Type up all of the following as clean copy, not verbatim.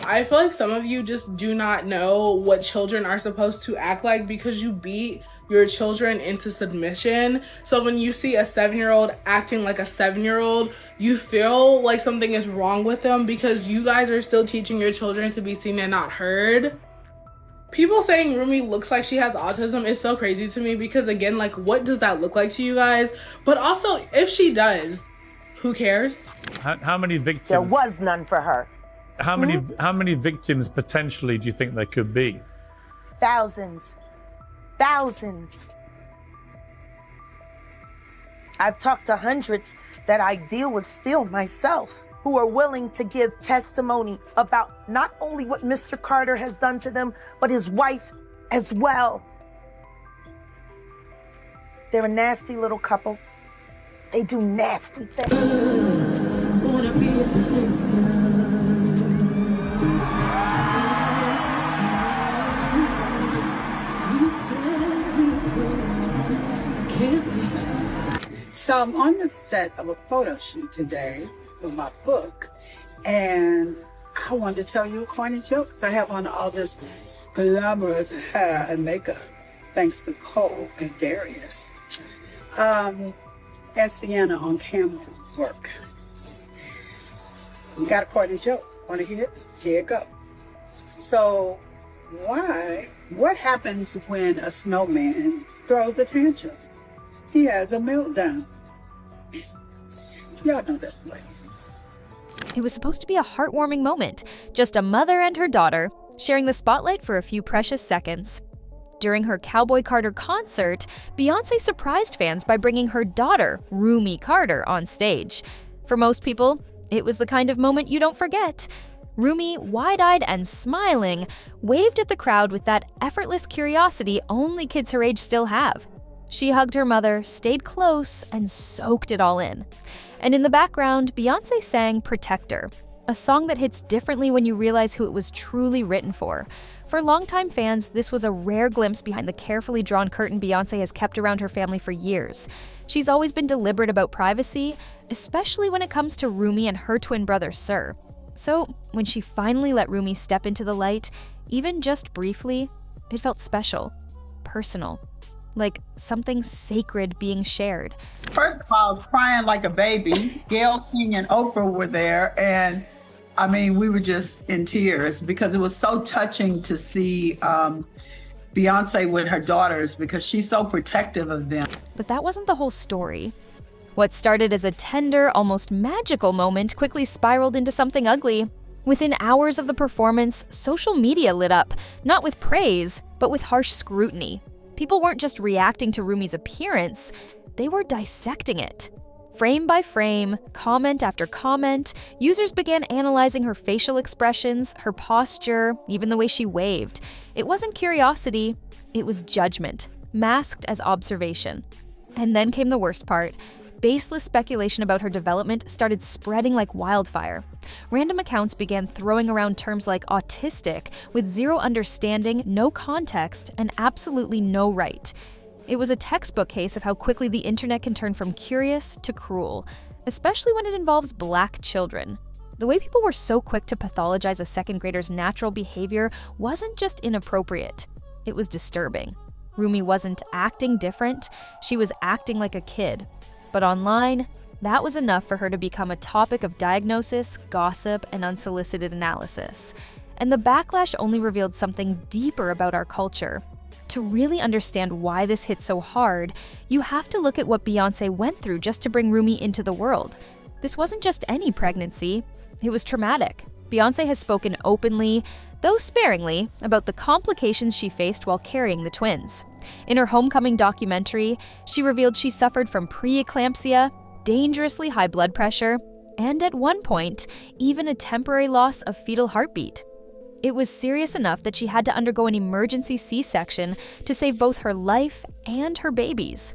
I feel like some of you just do not know what children are supposed to act like because you beat your children into submission. So when you see a 7-year-old acting like a 7-year-old, you feel like something is wrong with them because you guys are still teaching your children to be seen and not heard. People saying Rumi looks like she has autism is so crazy to me because, again, like, what does that look like to you guys? But also, if she does, who cares? How many victims? There was none for her. How many victims potentially do you think there could be? Thousands. Thousands. I've talked to hundreds that I deal with still myself, who are willing to give testimony about not only what Mr. Carter has done to them, but his wife as well. They're a nasty little couple. They do nasty things. So I'm on the set of a photo shoot today for my book, and I wanted to tell you a corny joke because I have on all this glamorous hair and makeup, thanks to Cole and Darius. And Sienna on camera work. We got a corny joke. Want to hear it? Here it go. So, what happens when a snowman throws a tantrum? He has a meltdown. Y'all know that's right. It was supposed to be a heartwarming moment, just a mother and her daughter sharing the spotlight for a few precious seconds. During her Cowboy Carter concert, Beyoncé surprised fans by bringing her daughter, Rumi Carter, on stage. For most people, it was the kind of moment you don't forget. Rumi, wide-eyed and smiling, waved at the crowd with that effortless curiosity only kids her age still have. She hugged her mother, stayed close, and soaked it all in. And in the background, Beyoncé sang Protector, a song that hits differently when you realize who it was truly written for. For longtime fans, this was a rare glimpse behind the carefully drawn curtain Beyoncé has kept around her family for years. She's always been deliberate about privacy, especially when it comes to Rumi and her twin brother, Sir. So, when she finally let Rumi step into the light, even just briefly, it felt special, personal. Like something sacred being shared. First of all, I was crying like a baby. Gayle King and Oprah were there, and I mean, we were just in tears because it was so touching to see Beyoncé with her daughters because she's so protective of them. But that wasn't the whole story. What started as a tender, almost magical moment quickly spiraled into something ugly. Within hours of the performance, social media lit up, not with praise, but with harsh scrutiny. People weren't just reacting to Rumi's appearance, they were dissecting it. Frame by frame, comment after comment, users began analyzing her facial expressions, her posture, even the way she waved. It wasn't curiosity, it was judgment, masked as observation. And then came the worst part. Baseless speculation about her development started spreading like wildfire. Random accounts began throwing around terms like autistic, with zero understanding, no context, and absolutely no right. It was a textbook case of how quickly the internet can turn from curious to cruel, especially when it involves Black children. The way people were so quick to pathologize a second grader's natural behavior wasn't just inappropriate, it was disturbing. Rumi wasn't acting different, she was acting like a kid. But online, that was enough for her to become a topic of diagnosis, gossip, and unsolicited analysis. And the backlash only revealed something deeper about our culture. To really understand why this hit so hard, you have to look at what Beyoncé went through just to bring Rumi into the world. This wasn't just any pregnancy, it was traumatic. Beyoncé has spoken openly, though sparingly, about the complications she faced while carrying the twins. In her Homecoming documentary, she revealed she suffered from preeclampsia, dangerously high blood pressure, and at one point, even a temporary loss of fetal heartbeat. It was serious enough that she had to undergo an emergency C-section to save both her life and her babies.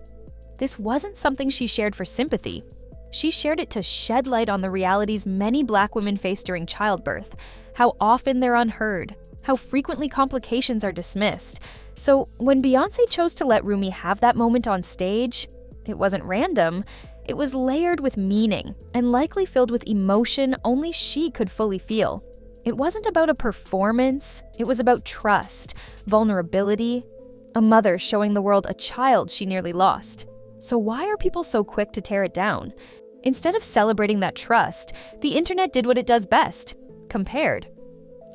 This wasn't something she shared for sympathy. She shared it to shed light on the realities many Black women face during childbirth, how often they're unheard, how frequently complications are dismissed. So when Beyoncé chose to let Rumi have that moment on stage, it wasn't random, it was layered with meaning and likely filled with emotion only she could fully feel. It wasn't about a performance, it was about trust, vulnerability, a mother showing the world a child she nearly lost. So why are people so quick to tear it down? Instead of celebrating that trust, the internet did what it does best: compared.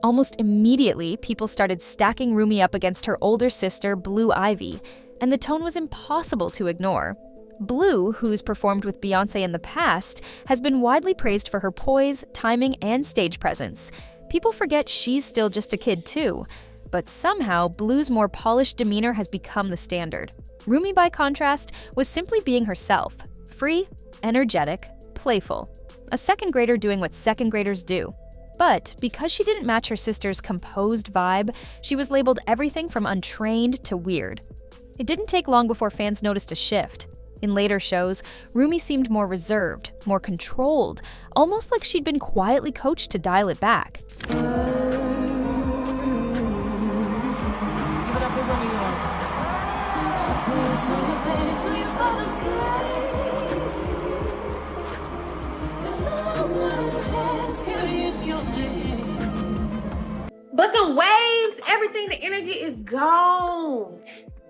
Almost immediately, people started stacking Rumi up against her older sister, Blue Ivy, and the tone was impossible to ignore. Blue, who's performed with Beyoncé in the past, has been widely praised for her poise, timing, and stage presence. People forget she's still just a kid too. But somehow, Blue's more polished demeanor has become the standard. Rumi, by contrast, was simply being herself. Free, energetic, playful. A second grader doing what second graders do. But because she didn't match her sister's composed vibe, she was labeled everything from untrained to weird. It didn't take long before fans noticed a shift. In later shows, Rumi seemed more reserved, more controlled, almost like she'd been quietly coached to dial it back. But the waves, everything, the energy is gone.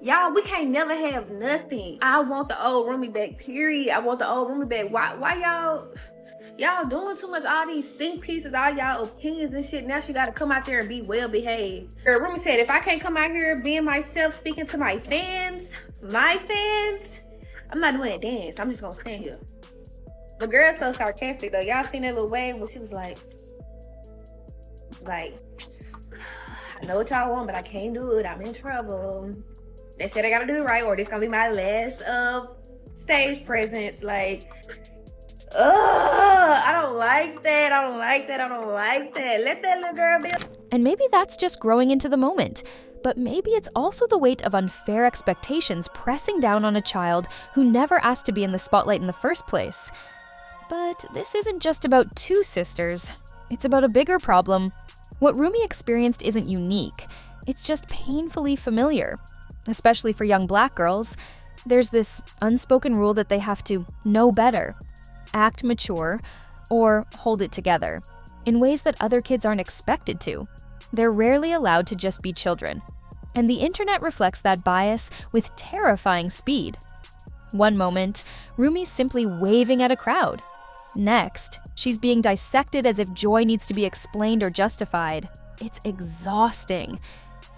Y'all, we can't never have nothing. I want the old Rumi back, period. I want the old Rumi back. Why y'all doing too much, all these think pieces, all y'all opinions and shit? Now she gotta come out there and be well behaved. Rumi said, if I can't come out here being myself, speaking to my fans, I'm not doing that dance. I'm just gonna stand here. The girl's so sarcastic though. Y'all seen that little wave when she was like, I know what y'all want, but I can't do it. I'm in trouble. They said I gotta do it right, or this gonna be my last stage presence. I don't like that. I don't like that. Let that little girl be. And maybe that's just growing into the moment. But maybe it's also the weight of unfair expectations pressing down on a child who never asked to be in the spotlight in the first place. But this isn't just about two sisters. It's about a bigger problem. What Rumi experienced isn't unique. It's just painfully familiar. Especially for young Black girls, there's this unspoken rule that they have to know better, act mature, or hold it together, in ways that other kids aren't expected to. They're rarely allowed to just be children. And the internet reflects that bias with terrifying speed. One moment, Rumi's simply waving at a crowd. Next, she's being dissected as if joy needs to be explained or justified. It's exhausting.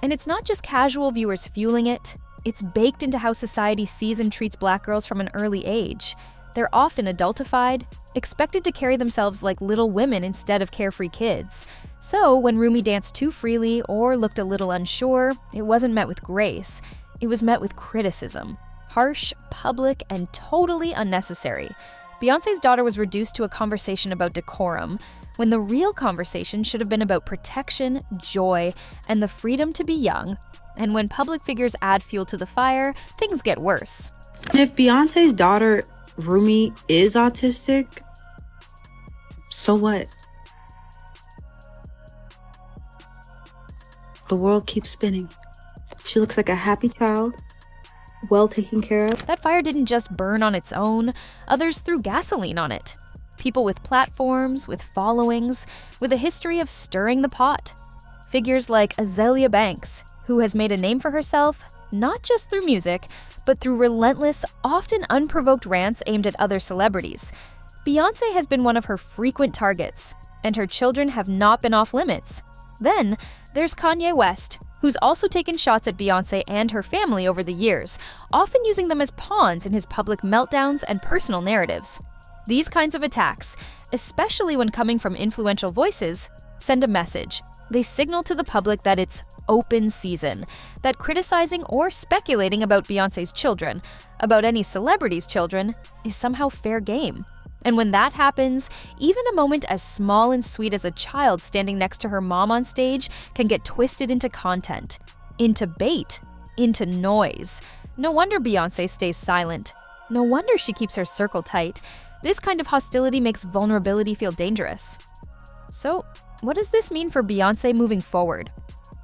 And it's not just casual viewers fueling it, it's baked into how society sees and treats Black girls from an early age. They're often adultified, expected to carry themselves like little women instead of carefree kids. So when Rumi danced too freely or looked a little unsure, it wasn't met with grace. It was met with criticism. Harsh, public, and totally unnecessary. Beyoncé's daughter was reduced to a conversation about decorum, when the real conversation should have been about protection, joy, and the freedom to be young. And when public figures add fuel to the fire, things get worse. If Beyoncé's daughter, Rumi, is autistic, so what? The world keeps spinning. She looks like a happy child, well taken care of. That fire didn't just burn on its own, others threw gasoline on it. People with platforms, with followings, with a history of stirring the pot. Figures like Azealia Banks, who has made a name for herself, not just through music, but through relentless, often unprovoked rants aimed at other celebrities. Beyoncé has been one of her frequent targets, and her children have not been off limits. Then, there's Kanye West, who's also taken shots at Beyoncé and her family over the years, often using them as pawns in his public meltdowns and personal narratives. These kinds of attacks, especially when coming from influential voices, send a message. They signal to the public that it's open season, that criticizing or speculating about Beyoncé's children, about any celebrity's children, is somehow fair game. And when that happens, even a moment as small and sweet as a child standing next to her mom on stage can get twisted into content, into bait, into noise. No wonder Beyoncé stays silent. No wonder she keeps her circle tight. This kind of hostility makes vulnerability feel dangerous. So, what does this mean for Beyoncé moving forward?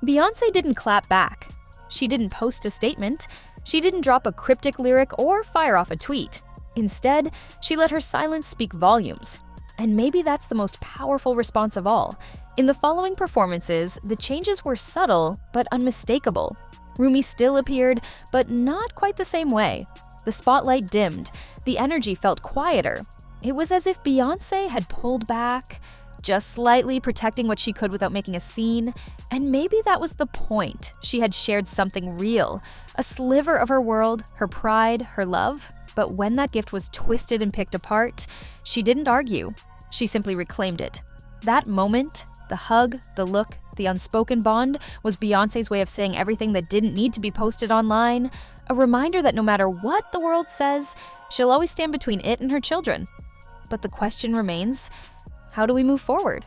Beyoncé didn't clap back. She didn't post a statement. She didn't drop a cryptic lyric or fire off a tweet. Instead, she let her silence speak volumes. And maybe that's the most powerful response of all, In the following performances, the changes were subtle but unmistakable. Rumi still appeared, but not quite the same way. The spotlight dimmed, the energy felt quieter. It was as if Beyoncé had pulled back, just slightly protecting what she could without making a scene, and maybe that was the point. She had shared something real, a sliver of her world, her pride, her love. But when that gift was twisted and picked apart, she didn't argue. She simply reclaimed it. That moment, the hug, the look, the unspoken bond, was Beyoncé's way of saying everything that didn't need to be posted online, a reminder that no matter what the world says, she'll always stand between it and her children. But the question remains, how do we move forward?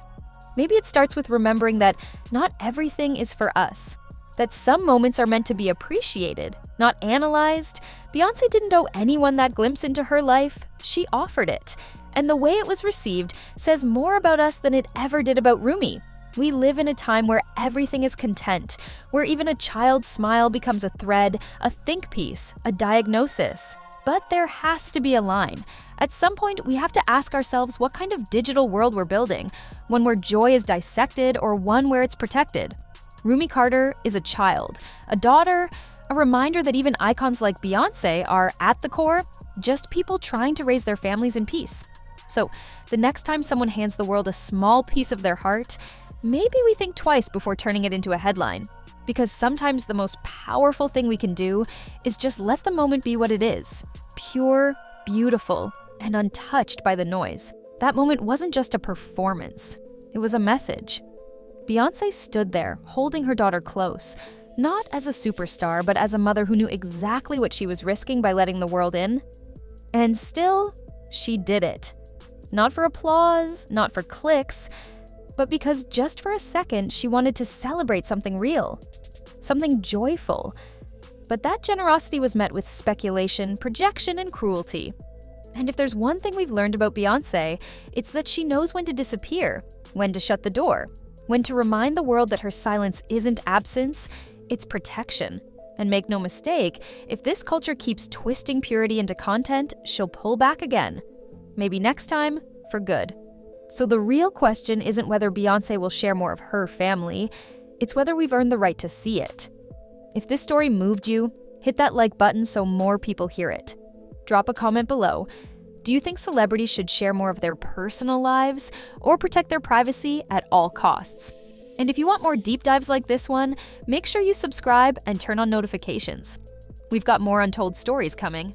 Maybe it starts with remembering that not everything is for us, that some moments are meant to be appreciated, not analyzed. Beyoncé didn't owe anyone that glimpse into her life. She offered it. And the way it was received says more about us than it ever did about Rumi. We live in a time where everything is content, where even a child's smile becomes a thread, a think piece, a diagnosis. But there has to be a line. At some point, we have to ask ourselves what kind of digital world we're building, one where joy is dissected or one where it's protected. Rumi Carter is a child, a daughter, a reminder that even icons like Beyoncé are, at the core, just people trying to raise their families in peace. So, the next time someone hands the world a small piece of their heart, maybe we think twice before turning it into a headline. Because sometimes the most powerful thing we can do is just let the moment be what it is. Pure, beautiful, and untouched by the noise. That moment wasn't just a performance. It was a message. Beyoncé stood there, holding her daughter close, not as a superstar, but as a mother who knew exactly what she was risking by letting the world in. And still, she did it. Not for applause, not for clicks, but because just for a second she wanted to celebrate something real, something joyful. But that generosity was met with speculation, projection, and cruelty. And if there's one thing we've learned about Beyoncé, it's that she knows when to disappear, when to shut the door, when to remind the world that her silence isn't absence, it's protection. And make no mistake, if this culture keeps twisting purity into content, she'll pull back again. Maybe next time, for good. So the real question isn't whether Beyoncé will share more of her family, it's whether we've earned the right to see it. If this story moved you, hit that like button so more people hear it. Drop a comment below. Do you think celebrities should share more of their personal lives or protect their privacy at all costs? And if you want more deep dives like this one, make sure you subscribe and turn on notifications. We've got more untold stories coming.